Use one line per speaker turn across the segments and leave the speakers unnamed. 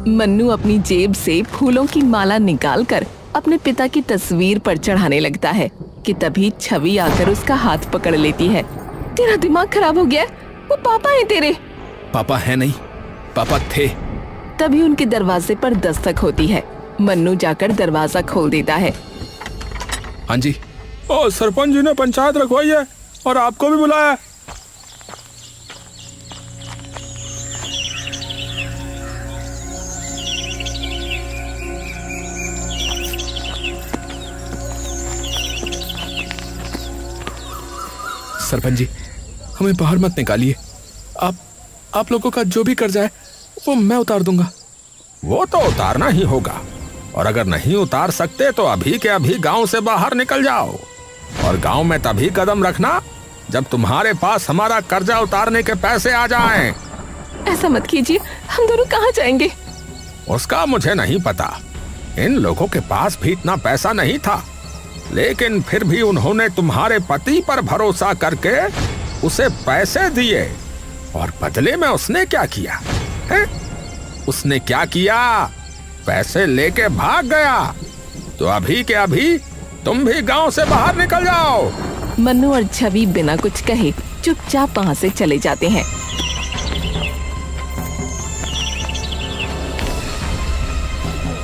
मन्नू अपनी जेब से फूलों की माला निकालकर अपने पिता की तस्वीर पर चढ़ाने लगता है कि तभी छवि आकर उसका हाथ पकड़ लेती है। तेरा दिमाग खराब हो गया? वो पापा है तेरे।
पापा है नहीं, पापा थे।
तभी उनके दरवाजे पर दस्तक होती है। मन्नू जाकर दरवाजा खोल देता है।
हाँ जी।
ओ, सरपंच जी ने पंचायत रखवाई है और आपको भी बुलाया है।
सरपंच जी, हमें बाहर मत निकालिए। आप लोगों का जो भी कर्जा है वो मैं उतार दूंगा।
वो तो उतारना ही होगा, और अगर नहीं उतार सकते तो अभी के अभी गांव से बाहर निकल जाओ। और गांव में तभी कदम रखना जब तुम्हारे पास हमारा कर्जा उतारने के पैसे आ जाएं।
ऐसा मत कीजिए, हम दोनों कहाँ जाएंगे?
उसका मुझे नहीं पता। इन लोगों के पास भी इतना पैसा नहीं था, लेकिन फिर भी उन्होंने तुम्हारे पति पर भरोसा करके उसे पैसे दिए, और बदले में उसने क्या किया है? उसने क्या किया? पैसे लेके भाग गया। तो अभी के अभी तुम भी गांव से बाहर निकल जाओ।
मन्नू और छवि बिना कुछ कहे चुपचाप वहाँ से चले जाते हैं।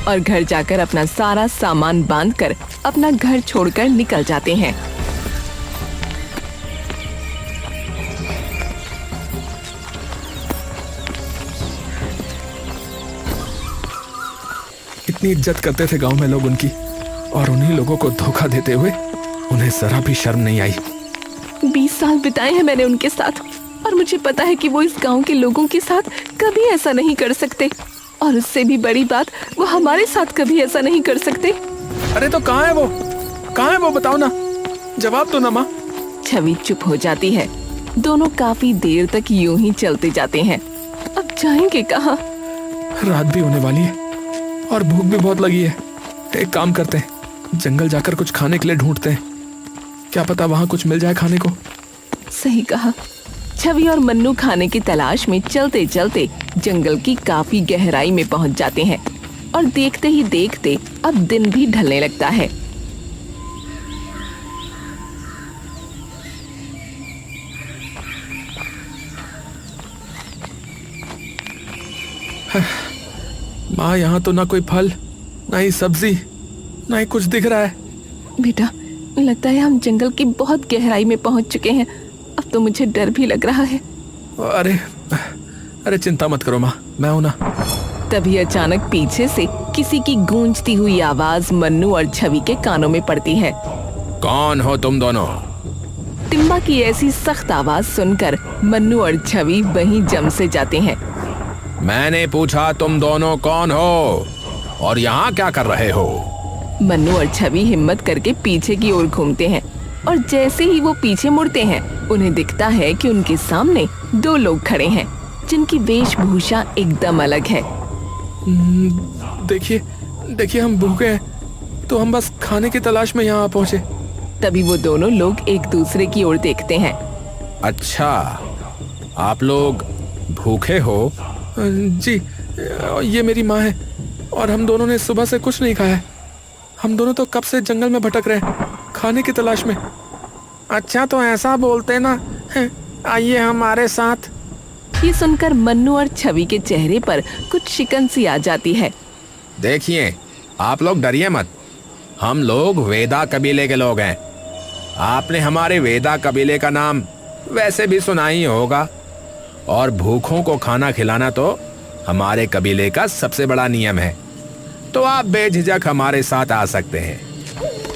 और घर जाकर अपना सारा सामान बांधकर अपना घर छोड़कर निकल जाते हैं।
इतनी इज्जत करते थे गांव में लोग उनकी, और उन्हीं लोगों को धोखा देते हुए उन्हें जरा भी शर्म नहीं आई।
20 साल बिताए हैं मैंने उनके साथ, और मुझे पता है कि वो इस गांव के लोगों के साथ कभी ऐसा नहीं कर सकते, और उससे भी बड़ी बात, वो हमारे साथ कभी ऐसा नहीं कर सकते।
अरे तो कहाँ है वो? कहाँ है वो? बताओ ना, जवाब दो ना माँ।
छवि चुप हो जाती है। दोनों काफी देर तक यूं ही चलते जाते हैं। अब जाएंगे कहाँ?
रात भी होने वाली है और भूख भी बहुत लगी है। एक काम करते हैं, जंगल जाकर कुछ खाने के लिए ढूंढते हैं। क्या पता वहाँ कुछ मिल जाए खाने को।
सही कहा। छवि और मन्नू खाने की तलाश में चलते चलते जंगल की काफी गहराई में पहुंच जाते हैं, और देखते ही देखते अब दिन भी ढलने लगता है।
माँ, यहाँ तो ना कोई फल, ना ही सब्जी, ना ही कुछ दिख रहा है।
बेटा, लगता है हम जंगल की बहुत गहराई में पहुंच चुके हैं। अब तो मुझे डर भी लग रहा है।
अरे चिंता मत करो माँ, मैं हूं ना।
तभी अचानक पीछे से किसी की गूंजती हुई आवाज मन्नू और छवि के कानों में पड़ती है।
कौन हो तुम दोनों?
टिम्बा की ऐसी सख्त आवाज सुनकर मन्नू और छवि वहीं जम से जाते हैं।
मैंने पूछा तुम दोनों कौन हो और यहाँ क्या कर रहे हो?
मन्नू और छवि हिम्मत करके पीछे की ओर घूमते हैं, और जैसे ही वो पीछे मुड़ते हैं उन्हें दिखता है कि उनके सामने 2 लोग खड़े हैं जिनकी वेशभूषा एकदम अलग है।
देखिए हम भूखे हैं, तो हम बस खाने की तलाश में यहाँ पहुँचे।
तभी वो दोनों लोग एक दूसरे की ओर देखते हैं।
अच्छा, आप लोग भूखे हो?
जी, ये मेरी माँ है, और हम दोनों ने सुबह से कुछ नहीं खाया है। हम दोनों तो कब से जंगल में भटक रहे हैं, खाने की तलाश में।
अच्छा, तो ऐसा बोलते ना, आइए हमारे साथ।
ये सुनकर मन्नू और छवि के चेहरे पर कुछ शिकन सी आ जाती है।
देखिए, आप लोग डरिए मत। हम लोग वेदा कबीले के लोग हैं। आपने हमारे वेदा कबीले का नाम वैसे भी सुना ही होगा, और भूखों को खाना खिलाना तो हमारे कबीले का सबसे बड़ा नियम है। तो आप बेझिझक हमारे साथ आ सकते हैं।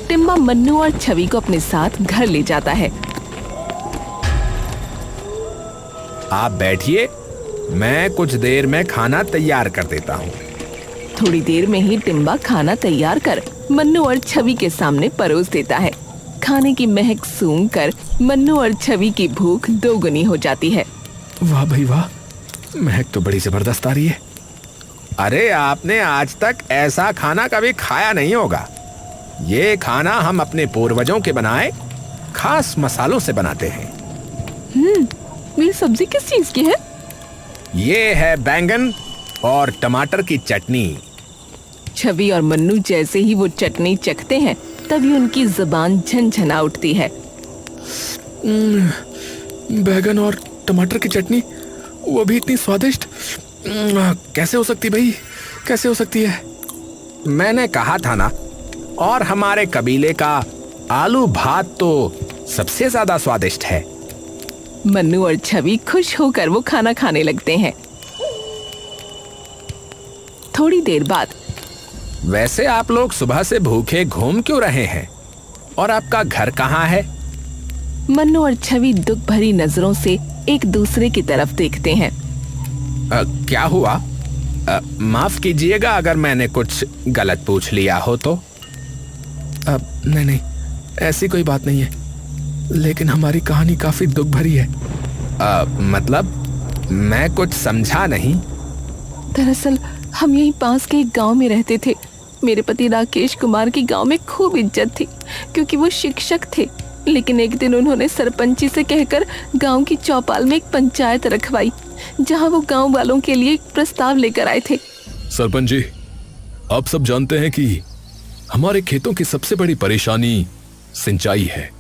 टिम्बा मन्नू और छवि को अपने साथ घर ले जाता है।
आप बैठिए, मैं कुछ देर में खाना तैयार कर देता हूँ।
थोड़ी देर में ही टिम्बा खाना तैयार कर मन्नू और छवि के सामने परोस देता है। खाने की महक सूंघकर मन्नू और छवि की भूख दोगुनी हो जाती है।
वाह भाई वाह, महक तो बड़ी जबरदस्त आ रही है।
अरे, आपने आज तक ऐसा खाना कभी खाया नहीं होगा। ये खाना हम अपने पूर्वजों के बनाए खास मसालों से बनाते हैं।
ये सब्जी किस चीज की है?
ये है बैंगन और टमाटर की चटनी।
छवि और मन्नू जैसे ही वो चटनी चखते हैं तभी उनकी जुबान झनझना उठती है।
बैगन और टमाटर की चटनी, वो भी इतनी स्वादिष्ट। कैसे हो सकती भाई, कैसे हो सकती है?
मैंने कहा था ना, और हमारे कबीले का आलू भात तो सबसे ज्यादा स्वादिष्ट है।
मन्नू और छवि खुश होकर वो खाना खाने लगते हैं। थोड़ी देर बाद,
वैसे आप लोग सुबह से भूखे घूम क्यों रहे हैं? और आपका घर कहाँ है?
मन्नू और छवि दुख भरी नजरों से एक दूसरे की तरफ देखते हैं।
क्या हुआ? माफ कीजिएगा अगर मैंने कुछ गलत पूछ लिया हो तो।
नहीं नहीं, ऐसी कोई बात नहीं है, लेकिन हमारी कहानी काफी दुख भरी है।
मतलब मैं कुछ समझा नहीं।
दरअसल हम यहीं पास के एक गांव में रहते थे। मेरे पति राकेश कुमार की गांव में खूब इज्जत थी क्योंकि वो शिक्षक थे। लेकिन एक दिन उन्होंने सरपंची से कहकर गांव की चौपाल में एक पंचायत रखवाई, जहां वो गांव वालों के लिए एक प्रस्ताव लेकर आए थे।
सरपंच जी, आप सब जानते हैं कि हमारे खेतों की सबसे बड़ी परेशानी सिंचाई है।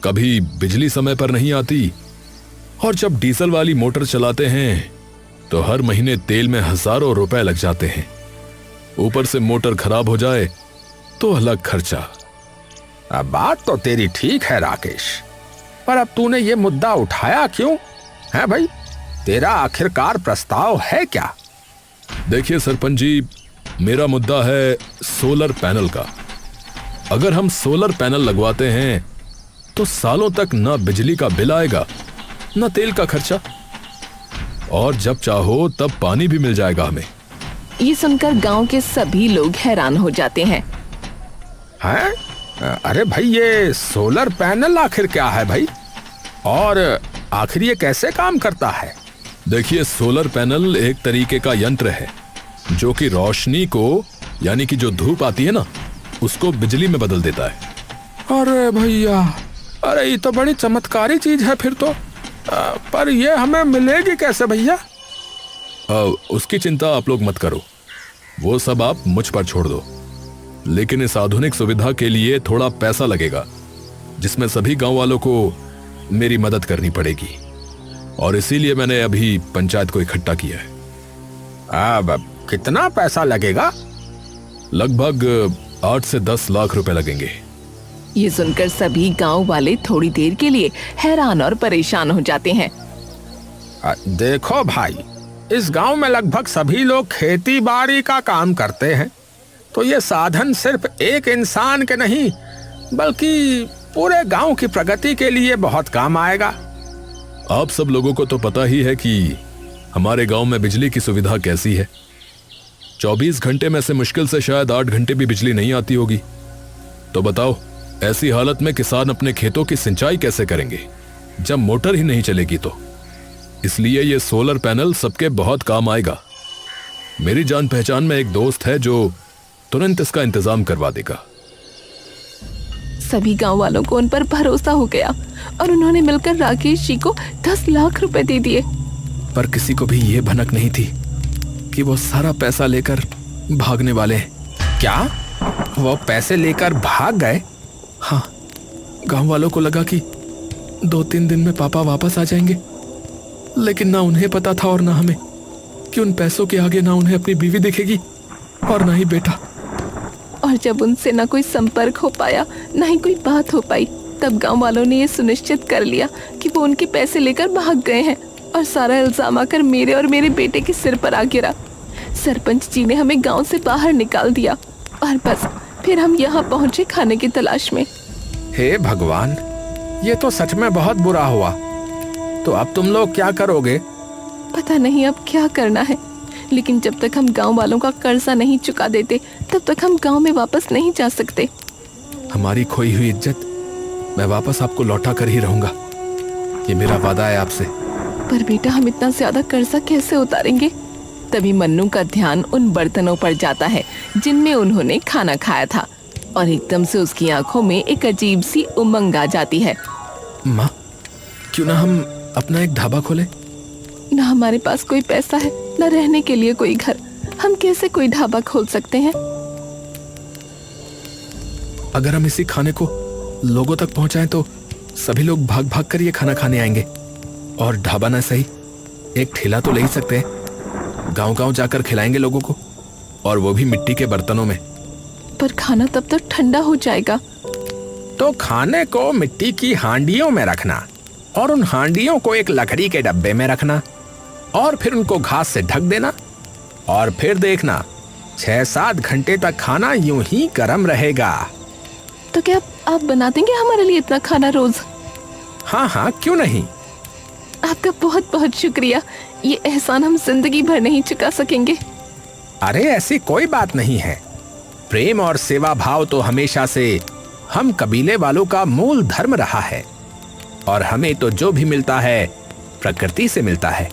कभी बिजली समय पर नहीं आती, और जब डीजल वाली मोटर चलाते हैं तो हर महीने तेल में हजारों रुपए लग जाते हैं। ऊपर से मोटर खराब हो जाए तो अलग खर्चा।
अब बात तो तेरी ठीक है राकेश, पर अब तूने ये मुद्दा उठाया क्यों है भाई? तेरा आखिरकार प्रस्ताव है क्या?
देखिए सरपंच जी, मेरा मुद्दा है सोलर पैनल का। अगर हम सोलर पैनल लगवाते हैं तो सालों तक ना बिजली का बिल आएगा, ना तेल का खर्चा, और जब चाहो तब पानी भी मिल जाएगा हमें।
ये सुनकर गांव के सभी लोग हैरान हो जाते हैं।
हैं? अरे भाई, ये सोलर पैनल आखिर क्या है भाई? और आखिर ये कैसे काम करता है?
देखिए, सोलर पैनल एक तरीके का यंत्र है जो कि रोशनी को, यानी कि जो धूप आती है ना, उसको बिजली में बदल देता है।
अरे भैया, अरे ये तो बड़ी चमत्कारी चीज है फिर तो। पर ये हमें मिलेगी कैसे भैया?
उसकी चिंता आप लोग मत करो, वो सब आप मुझ पर छोड़ दो। लेकिन इस आधुनिक सुविधा के लिए थोड़ा पैसा लगेगा, जिसमें सभी गांव वालों को मेरी मदद करनी पड़ेगी, और इसीलिए मैंने अभी पंचायत को इकट्ठा किया है।
अब कितना पैसा लगेगा?
लगभग 8 से 10 लाख रुपए लगेंगे।
ये सुनकर सभी गांव वाले थोड़ी देर के लिए हैरान और परेशान हो जाते हैं।
देखो भाई, इस गांव में लगभग सभी लोग खेती बाड़ी का काम करते हैं, तो ये साधन सिर्फ एक इंसान के नहीं बल्कि पूरे गांव की प्रगति के लिए बहुत काम आएगा।
आप सब लोगों को तो पता ही है कि हमारे गांव में बिजली की सुविधा कैसी है। 24 घंटे में से मुश्किल से शायद 8 घंटे भी बिजली नहीं आती होगी। तो बताओ, ऐसी हालत में किसान अपने खेतों की सिंचाई कैसे करेंगे जब मोटर ही नहीं चलेगी? तो इसलिए ये सोलर पैनल सबके बहुत काम आएगा। मेरी जान पहचान में एक दोस्त है जो तुरंत इसका इंतजाम करवा देगा।
सभी गांव वालों को उन पर भरोसा हो गया और उन्होंने मिलकर राकेश जी को 10 लाख रुपए दे दिए।
पर किसी को भी ये भनक नहीं थी कि वो सारा पैसा लेकर भागने वाले हैं।
क्या वो पैसे लेकर भाग गए?
हाँ, गांव वालों को लगा कि 2-3 दिन में पापा वापस आ जाएंगे, लेकिन ना उन्हें पता था और ना हमें कि उन पैसों के आगे ना उन्हें अपनी बीवी दिखेगी और ना ही बेटा।
और जब उनसे ना कोई संपर्क हो पाया, ना ही कोई बात हो पाई, तब गांव वालों ने ये सुनिश्चित कर लिया कि वो उनके पैसे लेकर भाग गए हैं, और सारा इल्जाम आकर मेरे और मेरे बेटे के सिर पर आ गिरा। सरपंच जी ने हमें गांव से बाहर निकाल दिया और बस फिर हम यहाँ पहुंचे खाने की तलाश में।
हे भगवान, ये तो सच में बहुत बुरा हुआ। तो अब तुम लोग क्या करोगे?
पता नहीं अब क्या करना है, लेकिन जब तक हम गांव वालों का कर्जा नहीं चुका देते तब तक हम गांव में वापस नहीं जा सकते।
हमारी खोई हुई इज्जत मैं वापस आपको लौटा कर ही रहूंगा, ये मेरा वादा है आपसे।
पर बेटा, हम इतना ज्यादा कर्जा कैसे उतारेंगे? तभी मन्नू का ध्यान उन बर्तनों पर जाता है जिनमें उन्होंने खाना खाया था, और एकदम से उसकी आंखों में एक अजीब सी उमंग आ जाती है।
माँ, क्यों ना हम अपना एक ढाबा खोलें?
ना हमारे पास कोई पैसा है न रहने के लिए कोई घर, हम कैसे कोई ढाबा खोल सकते हैं?
अगर हम इसी खाने को लोगों तक पहुंचाएं तो सभी लोग भाग भाग कर ये खाना खाने आएंगे। और ढाबा ना सही, एक ठेला तो ले ही सकते हैं। गांव-गांव जाकर खिलाएंगे लोगों को, और वो भी मिट्टी के बर्तनों में।
पर खाना तब तक ठंडा हो जाएगा।
तो खाने को मिट्टी की हांडियों में रखना, और उन हांडियों को एक लकड़ी के डब्बे में रखना, और फिर उनको घास से ढक देना, और फिर देखना 6-7 घंटे तक खाना यूं ही गर्म रहेगा।
तो क्या आप बना देंगे हमारे लिए इतना खाना रोज?
हाँ हाँ, क्यों नहीं।
आपका बहुत बहुत शुक्रिया, ये एहसान हम जिंदगी भर नहीं चुका सकेंगे।
अरे ऐसी कोई बात नहीं है। प्रेम और सेवा भाव तो हमेशा से हम कबीले वालों का मूल धर्म रहा है, और हमें तो जो भी मिलता है प्रकृति से मिलता है।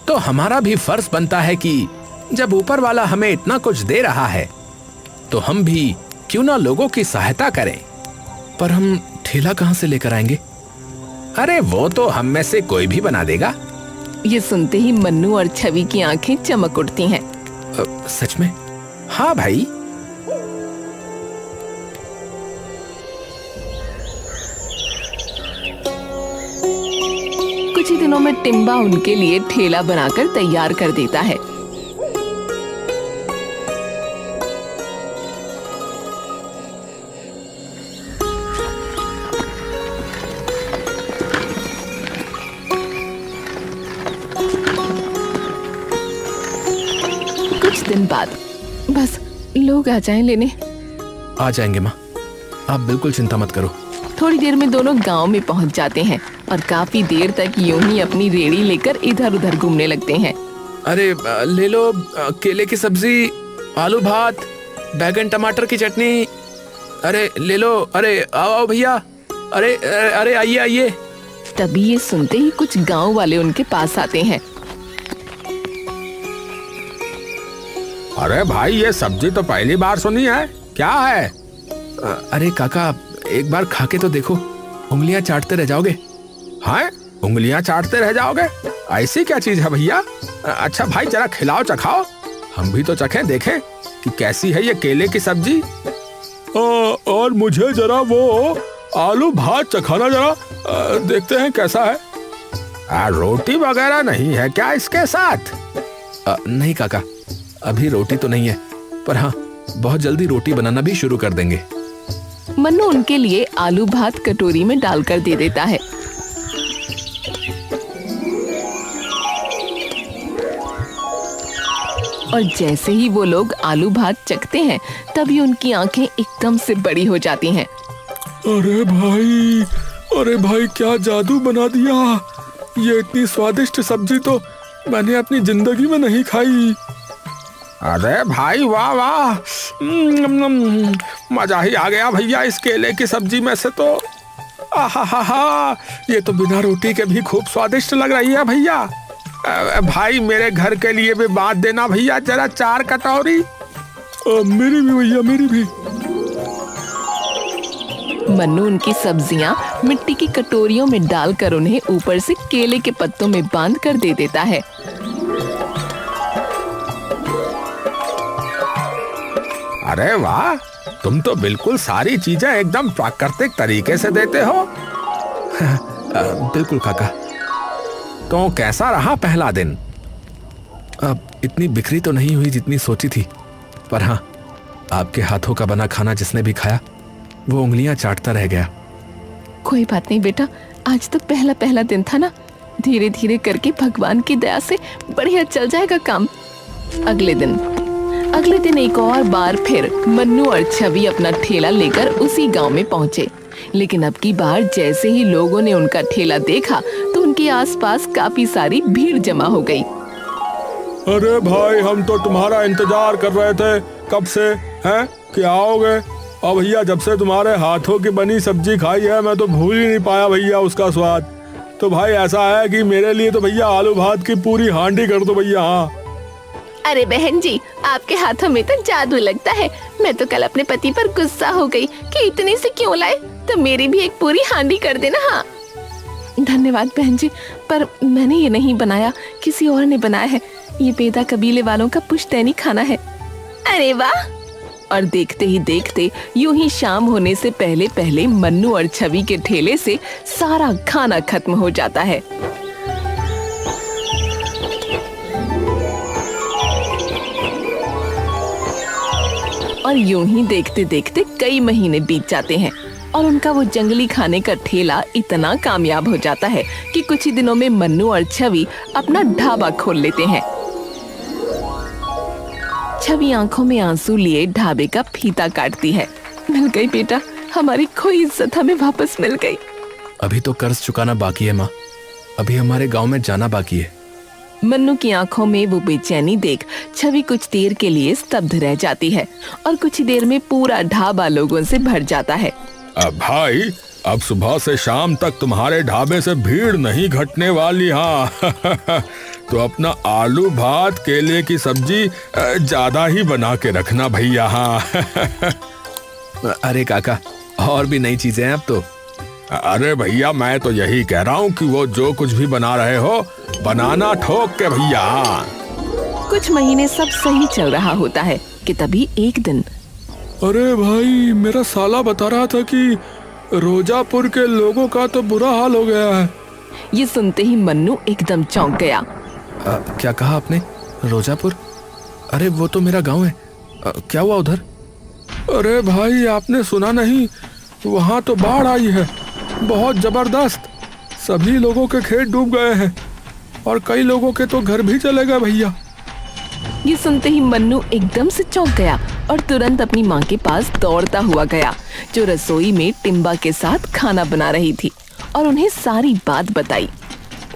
तो हमारा भी फर्ज बनता है कि जब ऊपर वाला हमें इतना कुछ दे रहा है तो हम भी क्यों ना लोगों की सहायता करें।
पर हम ठेला कहां से लेकर आएंगे?
अरे वो तो हम में से कोई भी बना देगा।
ये सुनते ही मन्नू और छवि की आंखें चमक उठती हैं।
सच में?
हाँ भाई।
कुछ ही दिनों में टिम्बा उनके लिए ठेला बनाकर तैयार कर देता है। कुछ दिन बाद बस लोग आ जाएं लेने।
आ जाएंगे माँ, आप बिल्कुल चिंता मत करो।
थोड़ी देर में दोनों गांव में पहुंच जाते हैं और काफी देर तक यूं ही अपनी रेड़ी लेकर इधर उधर घूमने लगते हैं।
अरे ले लो केले की सब्जी, आलू भात, बैगन टमाटर की चटनी। अरे ले लो, अरे आओ आओ भैया, अरे अरे आइए आइए।
तभी ये सुनते ही कुछ गांव वाले उनके पास आते हैं।
अरे भाई, ये सब्जी तो पहली बार सुनी है, क्या है?
अरे काका, एक बार खा के तो देखो, उंगलियां चाटते रह जाओगे।
हाँ, उंगलियां चाटते रह जाओगे? ऐसी क्या चीज है भैया? अच्छा भाई, जरा खिलाओ चखाओ, हम भी तो चखें, देखें कि कैसी है ये केले की सब्जी। और मुझे जरा वो आलू भात चखाना, जरा देखते हैं कैसा है। रोटी वगैरह नहीं है क्या इसके साथ?
नहीं काका, अभी रोटी तो नहीं है, पर हाँ बहुत जल्दी रोटी बनाना भी शुरू कर देंगे।
मन्नू उनके लिए आलू भात कटोरी में डालकर दे देता है। और जैसे ही वो लोग आलू भात चखते हैं तभी उनकी आंखें एकदम से बड़ी हो जाती हैं।
अरे भाई क्या जादू बना दिया! ये इतनी स्वादिष्ट सब्जी तो मैंने अपनी जिंदगी में नहीं खाई।
अरे भाई वाह वाह, मजा ही आ गया भैया इस केले की सब्जी में से तो। आहा, ये तो बिना रोटी के भी खूब स्वादिष्ट लग रही है भैया। भाई मेरे घर के लिए भी बांट देना भैया, जरा 4 कटोरी।
मेरी भी भैया, मेरी भी।
मन्नू उनकी सब्जियां मिट्टी की कटोरियों में डालकर उन्हें ऊपर से केले के पत्तों में बांध कर दे देता है।
अरे वाह, तुम तो बिल्कुल सारी चीजें एकदम प्राकृतिक तरीके से देते हो।
बिल्कुल काका।
तो कैसा रहा पहला दिन?
अब इतनी बिखरी तो नहीं हुई जितनी सोची थी, पर हाँ, आपके हाथों का बना खाना जिसने भी खाया वो उंगलियां चाटता रह गया।
कोई बात नहीं बेटा, आज तो पहला दिन था ना, धीरे धीरे करके भगवान की दया से बढ़िया चल जाएगा काम। अगले दिन एक और बार फिर मन्नू और छवि अपना ठेला लेकर उसी गांव में पहुंचे। लेकिन अब की बार जैसे ही लोगों ने उनका ठेला देखा तो उनके आसपास काफी सारी भीड़ जमा हो गई।
अरे भाई, हम तो तुम्हारा इंतजार कर रहे थे कब से, हैं कि आओगे। और भैया, जब से तुम्हारे हाथों की बनी सब्जी खाई है मैं तो भूल ही नहीं पाया भैया उसका स्वाद। तो भाई ऐसा है कि मेरे लिए तो भैया आलू भात की पूरी हांडी कर दो भैया। हाँ।
अरे बहन जी, आपके हाथों में तो जादू लगता है। मैं तो कल अपने पति पर गुस्सा हो गई कि इतने से क्यों लाए, तो मेरी भी एक पूरी हांडी कर देना। हाँ। धन्यवाद बहन जी, पर मैंने ये नहीं बनाया, किसी और ने बनाया है। ये पेदा कबीले वालों का पुश्तैनी खाना है। अरे वाह! और देखते ही देखते यूं ही शाम होने से पहले पहले मन्नू और छवि के ठेले से सारा खाना खत्म हो जाता है। और यूं ही देखते देखते कई महीने बीत जाते हैं और उनका वो जंगली खाने का ठेला इतना कामयाब हो जाता है कि कुछ ही दिनों में मन्नू और छवि अपना ढाबा खोल लेते हैं। छवि आंखों में आंसू लिए ढाबे का फीता काटती है। मिल गई बेटा, हमारी खोई इज्जत हमें वापस मिल गई।
अभी तो कर्ज चुकाना बाकी है माँ, अभी हमारे गांव में जाना बाकी है।
मन्नू की आंखों में वो बेचैनी देख छवि कुछ देर के लिए स्तब्ध रह जाती है और कुछ ही देर में पूरा ढाबा लोगों से भर जाता है।
अब भाई, अब सुबह से शाम तक तुम्हारे ढाबे से भीड़ नहीं घटने वाली। हाँ तो अपना आलू भात केले की सब्जी ज्यादा ही बना के रखना भैया। हाँ
अरे काका, और भी नई चीजें हैं अब तो।
अरे भैया, मैं तो यही कह रहा हूँ कि वो जो कुछ भी बना रहे हो बनाना ठोक के भैया।
कुछ महीने सब सही चल रहा होता है कि तभी एक दिन।
अरे भाई, मेरा साला बता रहा था कि रोजापुर के लोगों का तो बुरा हाल हो गया है।
ये सुनते ही मन्नू एकदम चौंक गया।
क्या कहा आपने? रोजापुर? अरे वो तो मेरा गांव है। क्या हुआ उधर?
अरे भाई, आपने सुना नहीं? वहाँ तो बाढ़ आई है, बहुत जबरदस्त। सभी लोगों के खेत डूब गए हैं और कई लोगों के तो घर भी चले गए भैया।
ये सुनते ही मन्नू एकदम से चौंक गया और तुरंत अपनी माँ के पास दौड़ता हुआ गया, जो रसोई में टिम्बा के साथ खाना बना रही थी, और उन्हें सारी बात बताई।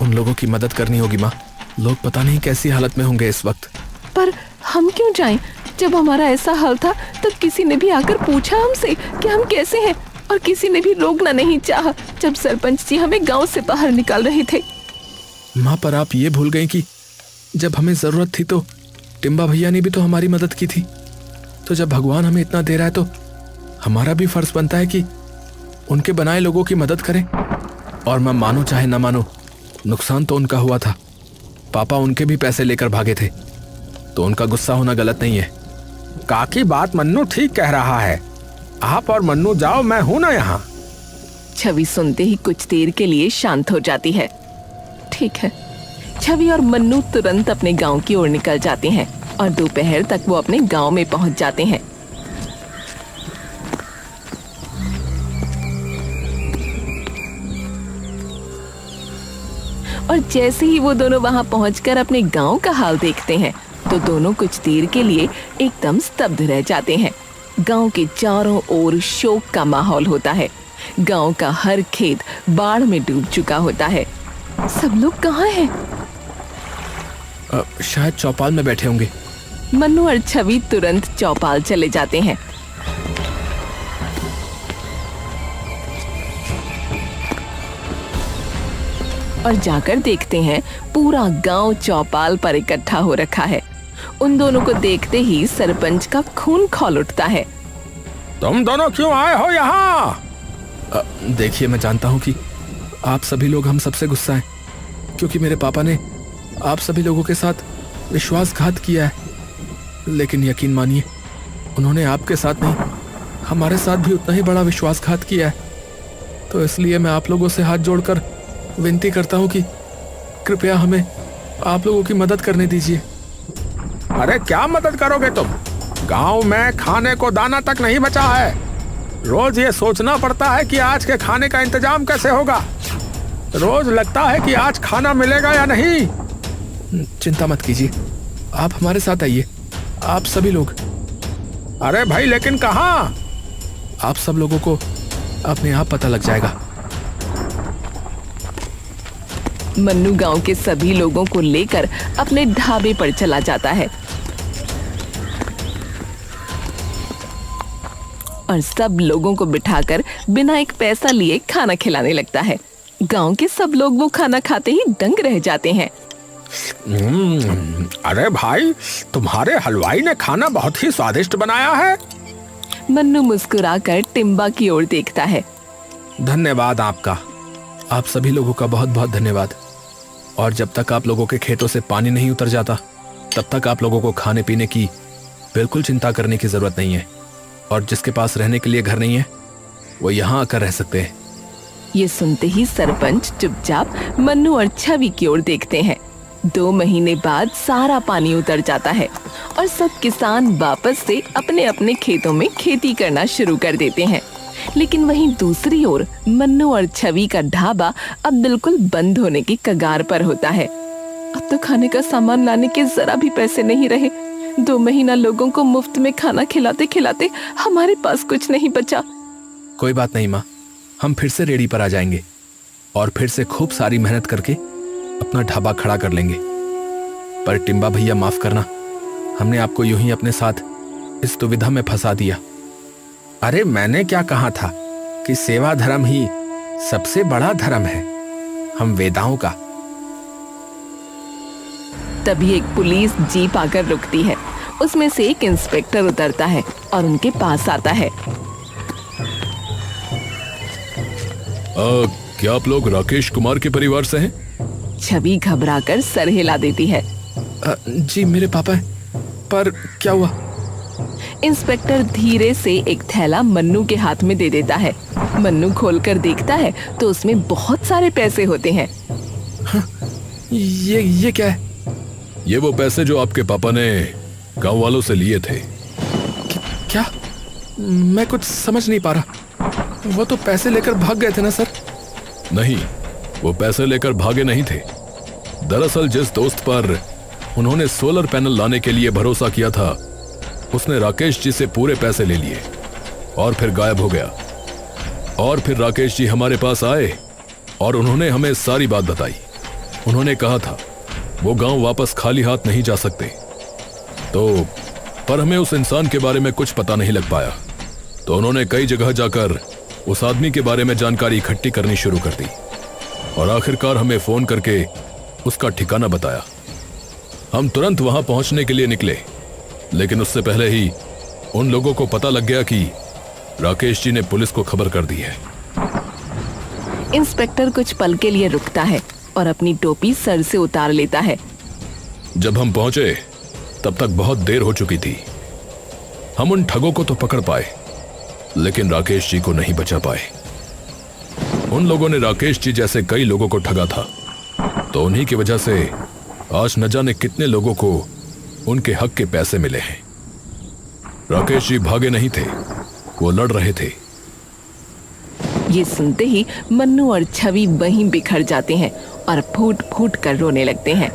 उन लोगों की मदद करनी होगी माँ, लोग पता नहीं कैसी हालत में होंगे इस वक्त।
पर हम क्यों जाएं? जब हमारा ऐसा हाल था तब किसी ने भी आकर पूछा हमसे कि हम कैसे हैं, और किसी ने भी रोकना नहीं चाहा जब सरपंच जी हमें गांव से बाहर निकाल रहे थे।
माँ, पर आप ये भूल गई कि जब हमें जरूरत थी तो टिम्बा भैया ने भी तो हमारी मदद की थी। तो जब भगवान हमें इतना दे रहा है तो हमारा भी फर्ज बनता है कि उनके बनाए लोगों की मदद करें। और मैं मानो चाहे ना मानो, नुकसान तो उनका हुआ था। पापा उनके भी पैसे लेकर भागे थे, तो उनका गुस्सा होना गलत नहीं है।
काकी बात मन्नू ठीक कह रहा है। आप और मन्नू जाओ, मैं हूं ना यहाँ।
छवि सुनते ही कुछ देर के लिए शांत हो जाती है। ठीक है। छवि और मन्नू तुरंत अपने गांव की ओर निकल जाते हैं और दोपहर तक वो अपने गांव में पहुंच जाते हैं। और जैसे ही वो दोनों वहां पहुंचकर अपने गांव का हाल देखते हैं तो दोनों कुछ देर के लिए एकदम स्तब्ध रह जाते हैं। गांव के चारों ओर शोक का माहौल होता है। गांव का हर खेत बाढ़ में डूब चुका होता है। सब लोग कहाँ हैं?
शायद चौपाल में बैठे होंगे।
मन्नू और छवि तुरंत चौपाल चले जाते हैं। और जाकर देखते हैं पूरा गांव चौपाल पर इकट्ठा हो रखा है। उन दोनों को देखते ही सरपंच का खून खौल उठता है।
तुम दोनों क्यों आए हो यहाँ?
देखिए, मैं जानता हूँ कि आप सभी लोग हम सबसे गुस्सा हैं, क्योंकि मेरे पापा ने आप सभी लोगों के साथ विश्वासघात किया है। लेकिन यकीन मानिए, उन्होंने आपके साथ नहीं, हमारे साथ भी उतना ही बड़ा विश्वासघात किया है। तो इसलिए मैं आप लोगों से हाथ जोड़कर विनती करता हूँ कि कृपया हमें आप लोगों की मदद करने दीजिए।
अरे क्या मदद करोगे तुम? गांव में खाने को दाना तक नहीं बचा है। रोज ये सोचना पड़ता है कि आज के खाने का इंतजाम कैसे होगा। रोज लगता है कि आज खाना मिलेगा या नहीं।
चिंता मत कीजिए, आप हमारे साथ आइए, आप सभी लोग।
अरे भाई, लेकिन कहाँ?
आप सब लोगों को अपने आप पता लग जाएगा।
मन्नू गांव के सभी लोगों को लेकर अपने ढाबे पर चला जाता है और सब लोगों को बिठाकर बिना एक पैसा लिए खाना खिलाने लगता है। गांव के सब लोग वो खाना खाते ही दंग रह जाते हैं।
अरे भाई, तुम्हारे हलवाई ने खाना बहुत ही स्वादिष्ट बनाया है।
मन्नू मुस्कुराकर टिम्बा की ओर देखता है।
धन्यवाद आपका, आप सभी लोगों का बहुत बहुत धन्यवाद। और जब तक आप लोगों के खेतों से पानी नहीं उतर जाता, तब तक आप लोगों को खाने पीने की बिल्कुल चिंता करने की जरूरत नहीं है। और जिसके पास रहने के लिए घर नहीं है वो यहाँ आकर रह सकते हैं।
ये सुनते ही सरपंच चुपचाप मन्नू और छवि की ओर देखते हैं। 2 महीने बाद सारा पानी उतर जाता है और सब किसान वापस से अपने अपने खेतों में खेती करना शुरू कर देते हैं। लेकिन वहीं दूसरी ओर मन्नू और छवि का ढाबा अब बिल्कुल बंद होने की कगार पर होता है। अब तो खाने का सामान लाने के जरा भी पैसे नहीं रहे। 2 महीना लोगों को मुफ्त में खाना खिलाते खिलाते हमारे पास कुछ नहीं बचा।
कोई बात नहीं माँ, हम फिर से रेडी पर आ जाएंगे और फिर से खूब सारी मेहनत करके अपना ढाबा खड़ा कर लेंगे। पर टिम्बा भैया माफ करना, हमने आपको यूं ही अपने साथ इस दुविधा में फंसा दिया।
अरे मैंने क्या कहा था कि सेवा धर्म ही सबसे बड़ा धर्म है, हम वेदाओं का।
तभी एक पुलिस जीप आकर रुकती है। उसमें से एक इंस्पेक्टर उतरता है और उनके पास आता है।
क्या आप लोग राकेश कुमार के परिवार से हैं?
छवि घबराकर सर हिला देती है।
जी मेरे पापा हैं, पर क्या हुआ?
इंस्पेक्टर धीरे से एक थैला मन्नू के हाथ में दे देता है। मन्नू खोलकर देखता है तो उसमें बहुत सारे पैसे होते हैं।
ये क्या है? ये वो पैसे जो आपके पापा ने गांव वालों से लिए थे। क्या? मैं कुछ समझ नहीं पा रहा। वो तो पैसे लेकर भाग गए थे ना सर? नहीं, वो पैसे लेकर भागे नहीं थे। दरअसल जिस दोस्त पर उन्होंने सोलर पैनल लाने के लिए भरोसा किया था उसने राकेश जी से पूरे पैसे ले लिए और फिर गायब हो गया। और फिर राकेश जी हमारे पास आए और उन्होंने हमें सारी बात बताई। उन्होंने कहा था वो गांव वापस खाली हाथ नहीं जा सकते। तो पर हमें उस इंसान के बारे में कुछ पता नहीं लग पाया, तो उन्होंने कई जगह जाकर उस आदमी के बारे में जानकारी इकट्ठी करनी शुरू कर दी और आखिरकार हमें फोन करके उसका ठिकाना बताया। हम तुरंत वहां पहुंचने के लिए निकले, लेकिन उससे पहले ही उन लोगों को पता लग गया कि राकेश जी ने पुलिस को खबर कर दी है।
इंस्पेक्टर कुछ पल के लिए रुकता है और अपनी टोपी सर से उतार लेता है।
जब हम पहुंचे तब तक बहुत देर हो चुकी थी। हम उन ठगों को तो पकड़ पाए, लेकिन राकेश जी को नहीं बचा पाए। उन लोगों ने राकेश जी जैसे कई लोगों को ठगा था, तो उन्हीं की वजह से आज न जाने कितने लोगों को उनके हक के पैसे मिले हैं। राकेश जी भागे नहीं थे, वो लड़ रहे थे।
ये सुनते ही मन्नू और छवि वहीं बिखर जाते हैं और फूट फूट कर रोने लगते हैं।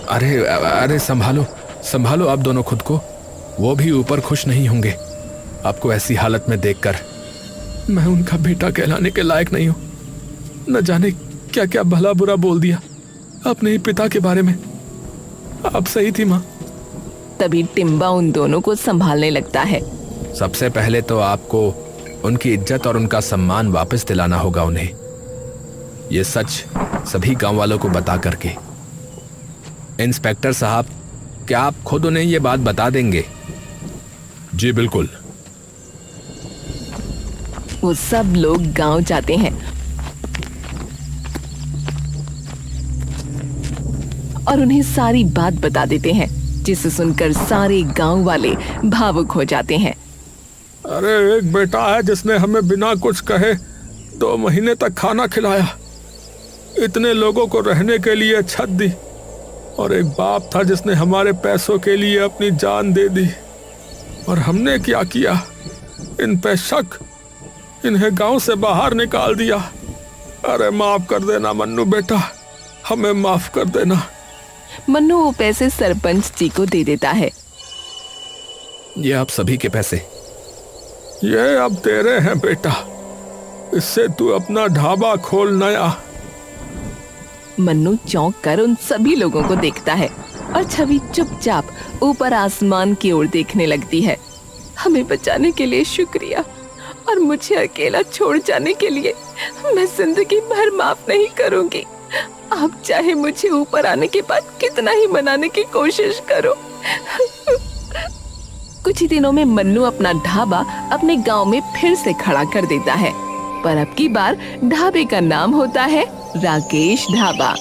अरे संभालो संभालो आप दोनों खुद को, वो भी ऊपर खुश नहीं होंगे आपको ऐसी हालत में देखकर। मैं उनका बेटा कहलाने के लायक नहीं हूं। न जाने क्या क्या भला बुरा बोल दिया अपने ही पिता के बारे में। आप सही थी मां।
तभी टिम्बा उन दोनों को संभालने लगता है।
सबसे पहले तो आपको उनकी इज्जत और उनका सम्मान वापस दिलाना होगा उन्हें, ये सच सभी गांव वालों को बता करके। इंस्पेक्टर साहब, क्या आप खुद उन्हें ये बात बता देंगे? जी बिल्कुल।
वो सब लोग गांव जाते हैं और उन्हें सारी बात बता देते हैं, जिसे सुनकर सारे गांव वाले भावुक हो जाते हैं।
अरे एक बेटा है जिसने हमें बिना कुछ कहे 2 महीने तक खाना खिलाया, इतने लोगों को रहने के लिए छत दी, और एक बाप था जिसने हमारे पैसों के लिए अपनी जान दे दी। और हमने क्या किया? इन पे शक, इन्हें गांव से बाहर निकाल दिया। अरे माफ कर देना मन्नू बेटा, हमें माफ कर देना।
मन्नू वो पैसे सरपंच जी को दे देता है।
ये आप सभी के पैसे।
ये अब तेरे हैं बेटा, इससे तू अपना ढाबा खोल नया।
मन्नू चौंक कर उन सभी लोगों को देखता है और छवि चुपचाप ऊपर आसमान की ओर देखने लगती है। हमें बचाने के लिए शुक्रिया, और मुझे अकेला छोड़ जाने के लिए मैं जिंदगी भर माफ नहीं करूंगी। आप चाहे मुझे ऊपर आने के बाद कितना ही मनाने की कोशिश करो। कुछ ही दिनों में मन्नू अपना ढाबा अपने गांव में फिर से खड़ा कर देता है, पर अब की बार ढाबे का नाम होता है राकेश ढाबा।